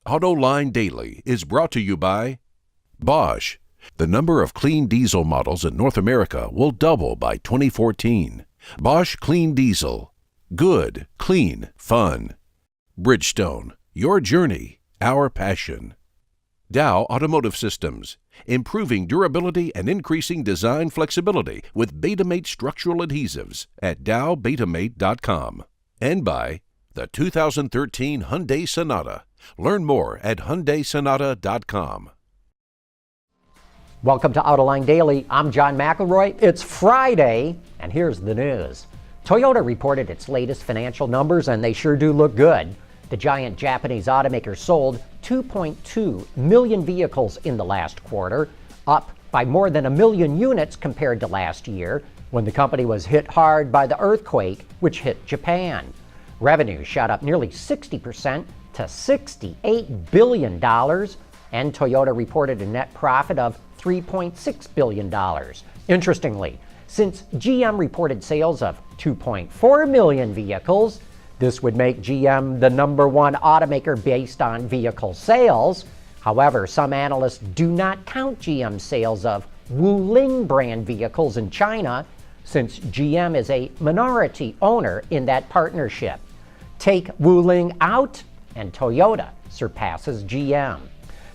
Autoline Daily is brought to you by Bosch. The number of clean diesel models in North America will double by 2014. Bosch Clean Diesel. Good, clean, fun. Bridgestone. Your journey, our passion. Dow Automotive Systems. Improving durability and increasing design flexibility with Betamate structural adhesives at dowbetamate.com. And by the 2013 Hyundai Sonata. Learn more at HyundaiSonata.com. Welcome to Autoline Daily. I'm John McElroy. It's Friday, and here's the news. Toyota reported its latest financial numbers, and they sure do look good. The giant Japanese automaker sold 2.2 million vehicles in the last quarter, up by more than 1 million units compared to last year, when the company was hit hard by the earthquake, which hit Japan. Revenue shot up nearly 60% to $68 billion, and Toyota reported a net profit of $3.6 billion. Interestingly, since GM reported sales of 2.4 million vehicles, this would make GM the #1 automaker based on vehicle sales. However, some analysts do not count GM's sales of Wuling brand vehicles in China, since GM is a minority owner in that partnership. Take Wuling out, and Toyota surpasses GM.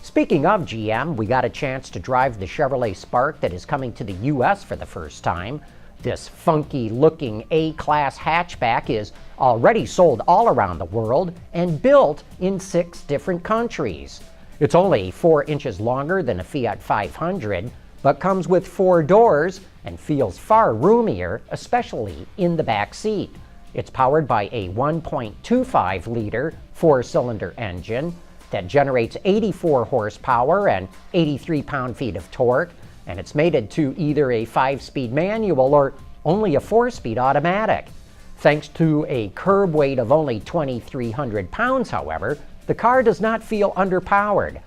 Speaking of GM, we got a chance to drive the Chevrolet Spark that is coming to the U.S. for the first time. This funky-looking A-Class hatchback is already sold all around the world and built in 6 different countries. It's only 4 inches longer than a Fiat 500, but comes with 4 doors and feels far roomier, especially in the back seat. It's powered by a 1.25-liter 4-cylinder engine that generates 84 horsepower and 83 pound-feet of torque, and it's mated to either a 5-speed manual or only a 4-speed automatic. Thanks to a curb weight of only 2,300 pounds, however, the car does not feel underpowered.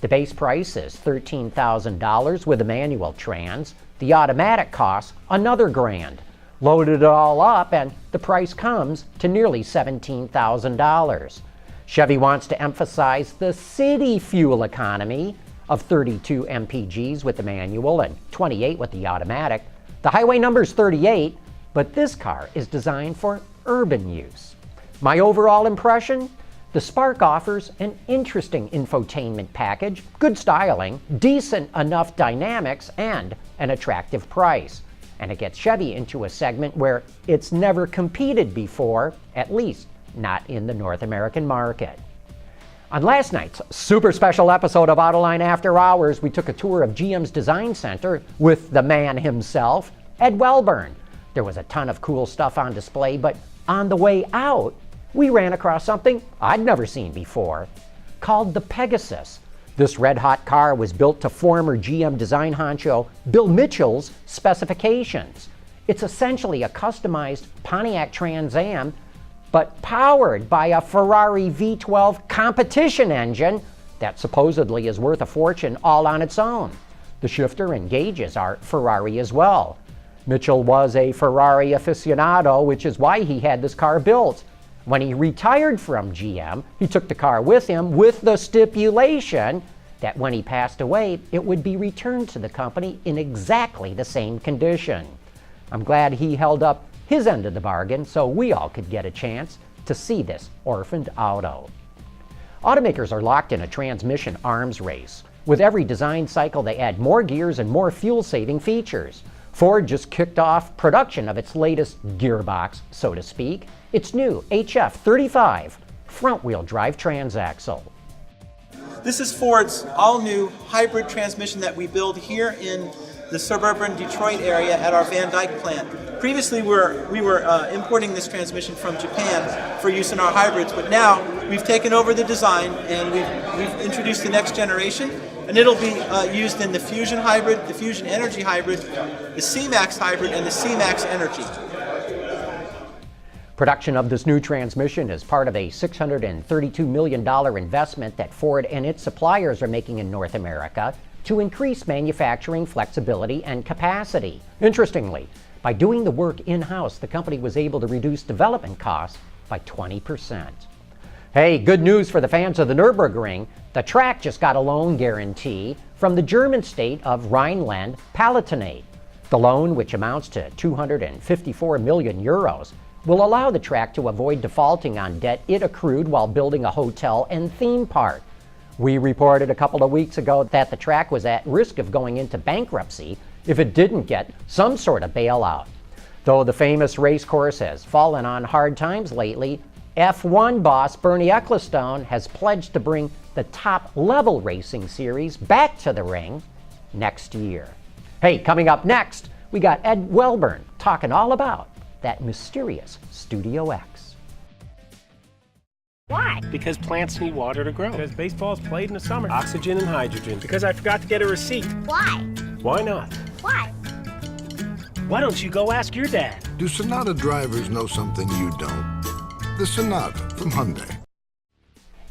The base price is $13,000 with a manual trans. The automatic costs another $1,000. Load it all up, and the price comes to nearly $17,000. Chevy wants to emphasize the city fuel economy of 32 mpgs with the manual and 28 with the automatic. The highway number is 38, but this car is designed for urban use. My overall impression? The Spark offers an interesting infotainment package, good styling, decent enough dynamics, and an attractive price. And it gets Chevy into a segment where it's never competed before, at least not in the North American market. On last night's super special episode of Autoline After Hours, we took a tour of GM's design center with the man himself, Ed Welburn. There was a ton of cool stuff on display, but on the way out, we ran across something I'd never seen before, called the Pegasus. This red-hot car was built to former GM design honcho Bill Mitchell's specifications. It's essentially a customized Pontiac Trans Am, but powered by a Ferrari V12 competition engine that supposedly is worth a fortune all on its own. The shifter and gauges are Ferrari as well. Mitchell was a Ferrari aficionado, which is why he had this car built. When he retired from GM, he took the car with him with the stipulation that when he passed away, it would be returned to the company in exactly the same condition. I'm glad he held up his end of the bargain so we all could get a chance to see this orphaned auto. Automakers are locked in a transmission arms race. With every design cycle, they add more gears and more fuel-saving features. Ford just kicked off production of its latest gearbox, so to speak, its new HF35 front-wheel drive transaxle. This is Ford's all-new hybrid transmission that we build here in the suburban Detroit area at our Van Dyke plant. Previously, we were importing this transmission from Japan for use in our hybrids, but now we've taken over the design and we've introduced the next generation, and it'll be used in the Fusion hybrid, the Fusion Energy hybrid, the C-Max hybrid, and the C-Max Energy. Production of this new transmission is part of a $632 million investment that Ford and its suppliers are making in North America to increase manufacturing flexibility and capacity. Interestingly, by doing the work in-house, the company was able to reduce development costs by 20%. Hey, good news for the fans of the Nurburgring. The track just got a loan guarantee from the German state of Rhineland-Palatinate. The loan, which amounts to 254 million euros, will allow the track to avoid defaulting on debt it accrued while building a hotel and theme park. We reported a couple of weeks ago that the track was at risk of going into bankruptcy if it didn't get some sort of bailout. Though the famous race course has fallen on hard times lately, F1 boss Bernie Ecclestone has pledged to bring the top-level racing series back to the ring next year. Hey, coming up next, we got Ed Welburn talking all about that mysterious Studio X. Why? Because plants need water to grow. Because baseball's played in the summer. Oxygen and hydrogen. Because I forgot to get a receipt. Why? Why not? Why? Why don't you go ask your dad? Do Sonata drivers know something you don't? The Sonata from Hyundai.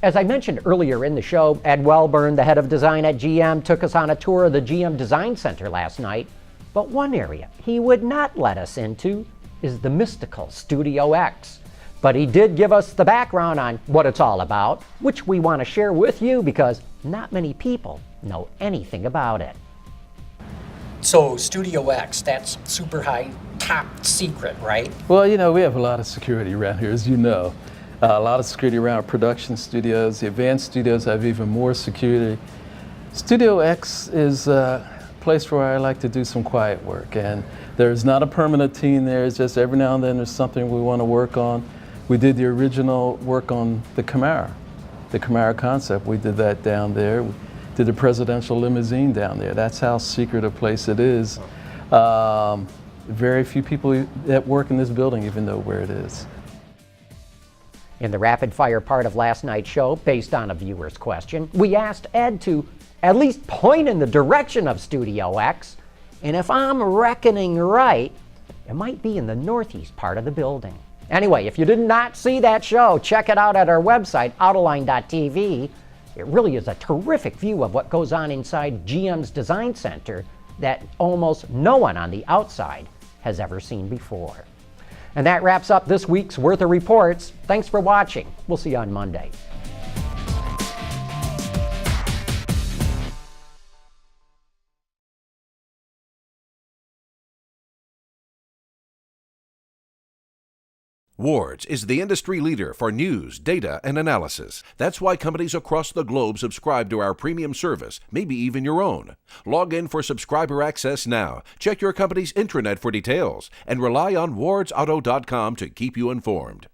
As I mentioned earlier in the show, Ed Welburn, the head of design at GM, took us on a tour of the GM Design Center last night. But one area he would not let us into is the mystical Studio X. But he did give us the background on what it's all about, which we want to share with you because not many people know anything about it. So Studio X, that's super high, top secret, right? Well, you know, we have a lot of security around here, as you know. A lot of security around production studios. The advanced studios have even more security. Studio X is a place where I like to do some quiet work, and there's not a permanent team there. It's just every now and then there's something we want to work on. We did the original work on the Camaro concept. We did that down there. We did the presidential limousine down there. That's how secret a place it is. Very few people that work in this building even know where it is. In the rapid fire part of last night's show, based on a viewer's question, we asked Ed to at least point in the direction of Studio X, and if I'm reckoning right, it might be in the northeast part of the building. Anyway, if you did not see that show, check it out at our website, Autoline.tv. It really is a terrific view of what goes on inside GM's Design Center that almost no one on the outside has ever seen before. And that wraps up this week's Worth of Reports. Thanks for watching. We'll see you on Monday. Wards is the industry leader for news, data, and analysis. That's why companies across the globe subscribe to our premium service, maybe even your own. Log in for subscriber access now. Check your company's intranet for details and rely on wardsauto.com to keep you informed.